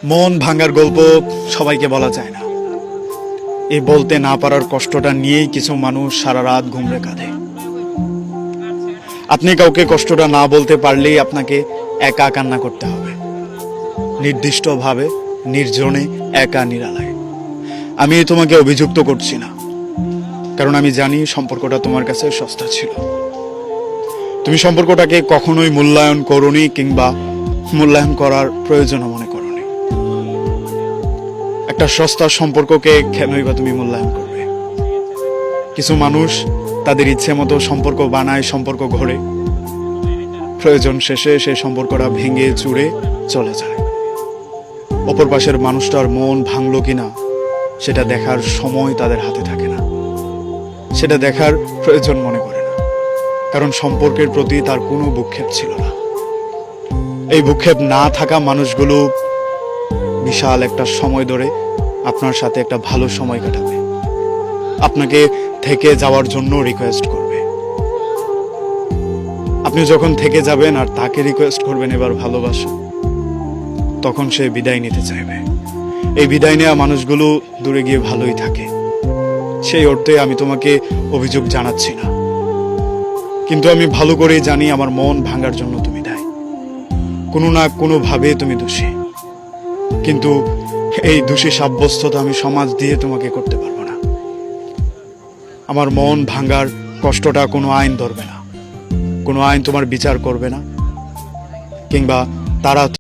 মন ভাঙার গল্প সবাইকে বলা যায় না। এই বলতে না পারার কষ্টটা নিয়েই কিছু মানুষ সারা রাত ঘুমরে কাঁদে। আপনি কাউকে কষ্টটা না বলতে পারলেই আপনাকে একা কান্না করতে হবে, নির্দিষ্টভাবে, নির্জনে, একা নিরালায়। আমি তোমাকে অভিযুক্ত করছি না, কারণ আমি জানি সম্পর্কটা তোমার কাছে সস্তা ছিল। তুমি সম্পর্কটাকে কখনোই মূল্যায়ন করোনি, কিংবা মূল্যায়ন করার প্রয়োজনও মনে করোনি। একটা সস্তা সম্পর্ককে কেনই বা তুমি মূল্যায়ন করবে? কিছু মানুষ তাদের ইচ্ছে মতো সম্পর্ক বানায়, সম্পর্ক গড়ে, প্রয়োজন শেষে সেই সম্পর্কটা ভেঙে চুরে চলে যায়। অপর পাশের মানুষটার মন ভাঙলো কিনা সেটা দেখার সময় তাদের হাতে থাকে না, সেটা দেখার প্রয়োজন মনে করে না, কারণ সম্পর্কের প্রতি তার কোনো ভ্রুক্ষেপ ছিল না। এই ভ্রুক্ষেপ না থাকা মানুষগুলো বিশাল একটা সময় ধরে আপনার সাথে একটা ভালো সময় কাটাবে, আপনাকে থেকে যাওয়ার জন্য রিকোয়েস্ট করবে। আপনি যখন থেকে যাবেন আর তাকে রিকোয়েস্ট করবেন এবার ভালোবাসো, তখন সে বিদায় নিতে চাইবে। এই বিদায় নেওয়া মানুষগুলো দূরে গিয়ে ভালোই থাকে, সেই অর্থে আমি তোমাকে অভিযোগ জানাচ্ছি না, কিন্তু আমি ভালো করেই জানি আমার মন ভাঙার জন্য তুমি দায়ী। কোনো না কোনোভাবে তুমি দোষী, কিন্তু এই দোষী সাব্যস্ততা আমি সমাজ দিয়ে তোমাকে করতে পারবো না। আমার মন ভাঙার কষ্টটা কোনো আইন ধরবে না, কোনো আইন তোমার বিচার করবে না, কিংবা তারা